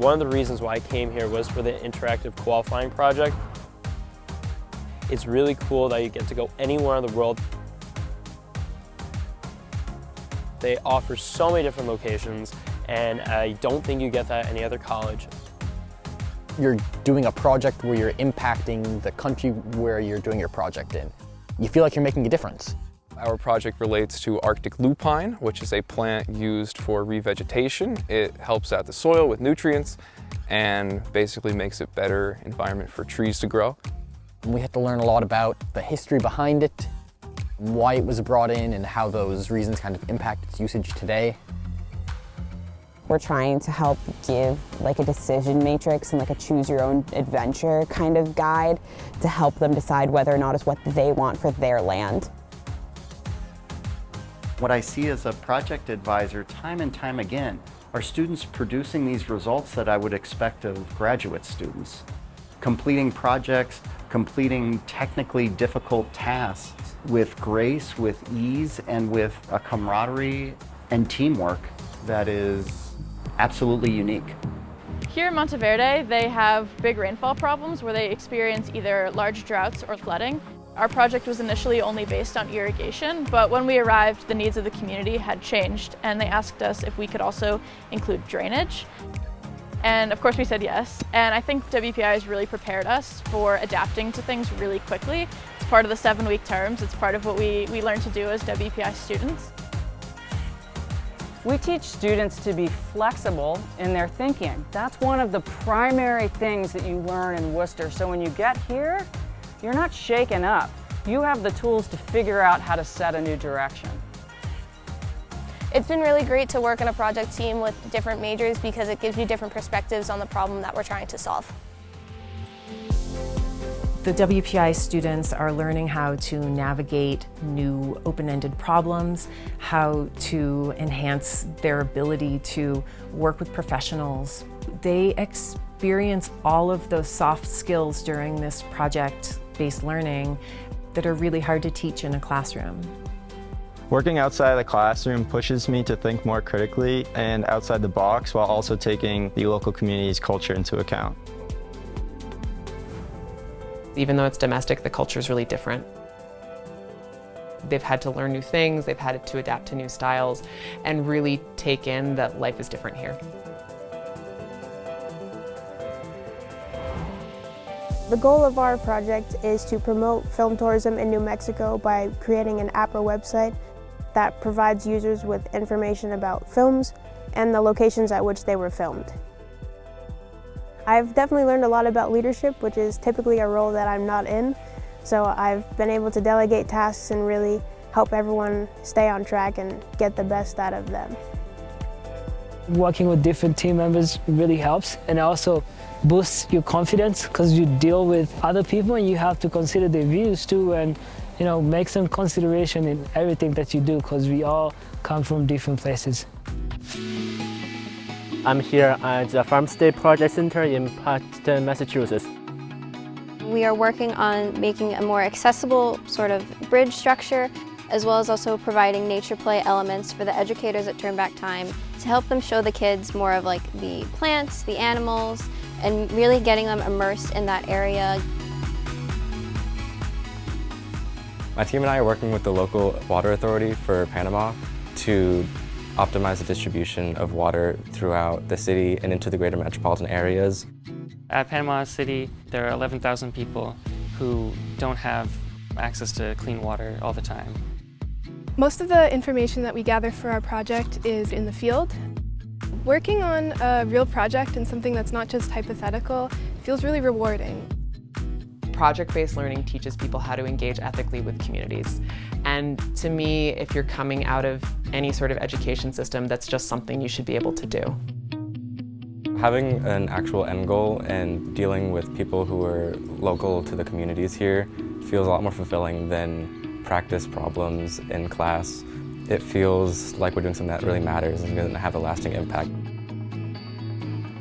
One of the reasons why I came here was for the interactive qualifying project. It's really cool that you get to go anywhere in the world. They offer so many different locations, and I don't think you get that at any other college. You're doing a project where you're impacting the country where you're doing your project in. You feel like you're making a difference. Our project relates to Arctic lupine, which is a plant used for revegetation. It helps out the soil with nutrients and basically makes it a better environment for trees to grow. We had to learn a lot about the history behind it, why it was brought in, and how those reasons kind of impact its usage today. We're trying to help give like a decision matrix and like a choose your own adventure kind of guide to help them decide whether or not it's what they want for their land. What I see as a project advisor time and time again are students producing these results that I would expect of graduate students. Completing projects, completing technically difficult tasks with grace, with ease, and with a camaraderie and teamwork that is absolutely unique. Here in Monteverde, they have big rainfall problems where they experience either large droughts or flooding. Our project was initially only based on irrigation, but when we arrived, the needs of the community had changed, and they asked us if we could also include drainage. And of course we said yes, and I think WPI has really prepared us for adapting to things really quickly. It's part of the 7-week terms, it's part of what we learn to do as WPI students. We teach students to be flexible in their thinking. That's one of the primary things that you learn in Worcester. So when you get here, you're not shaken up. You have the tools to figure out how to set a new direction. It's been really great to work in a project team with different majors because it gives you different perspectives on the problem that we're trying to solve. The WPI students are learning how to navigate new open-ended problems, how to enhance their ability to work with professionals. They experience all of those soft skills during this project-based learning that are really hard to teach in a classroom. Working outside of the classroom pushes me to think more critically and outside the box while also taking the local community's culture into account. Even though it's domestic, the culture is really different. They've had to learn new things, they've had to adapt to new styles, and really take in that life is different here. The goal of our project is to promote film tourism in New Mexico by creating an app or website that provides users with information about films and the locations at which they were filmed. I've definitely learned a lot about leadership, which is typically a role that I'm not in. So I've been able to delegate tasks and really help everyone stay on track and get the best out of them. Working with different team members really helps, and also boosts your confidence because you deal with other people and you have to consider their views too, and make some consideration in everything that you do because we all come from different places. I'm here at the Farm State Project Center in Princeton, Massachusetts. We are working on making a more accessible sort of bridge structure, as well as also providing nature play elements for the educators at Turn Back Time to help them show the kids more of like the plants, the animals, and really getting them immersed in that area. My team and I are working with the local water authority for Panama to optimize the distribution of water throughout the city and into the greater metropolitan areas. At Panama City, there are 11,000 people who don't have access to clean water all the time. Most of the information that we gather for our project is in the field. Working on a real project and something that's not just hypothetical feels really rewarding. Project-based learning teaches people how to engage ethically with communities. And to me, if you're coming out of any sort of education system, that's just something you should be able to do. Having an actual end goal and dealing with people who are local to the communities here feels a lot more fulfilling than practice problems in class. It feels like we're doing something that really matters and going to have a lasting impact.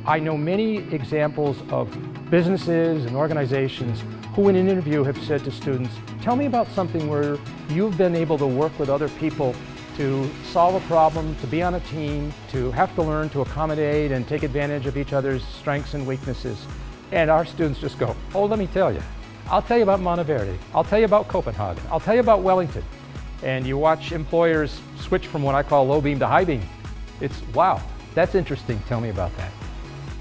I know many examples of businesses and organizations who in an interview have said to students, tell me about something where you've been able to work with other people to solve a problem, to be on a team, to have to learn to accommodate and take advantage of each other's strengths and weaknesses. And our students just go, oh, let me tell you. I'll tell you about Monteverde. I'll tell you about Copenhagen. I'll tell you about Wellington. And you watch employers switch from what I call low beam to high beam. It's, wow, that's interesting. Tell me about that.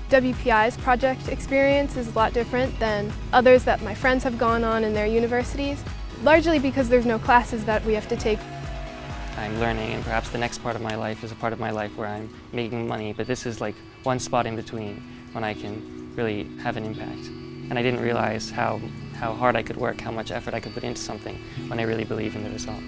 WPI's project experience is a lot different than others that my friends have gone on in their universities, largely because there's no classes that we have to take. I'm learning, and perhaps the next part of my life is a part of my life where I'm making money, but this is like one spot in between when I can really have an impact. And I didn't realize how hard I could work, how much effort I could put into something when I really believe in the result.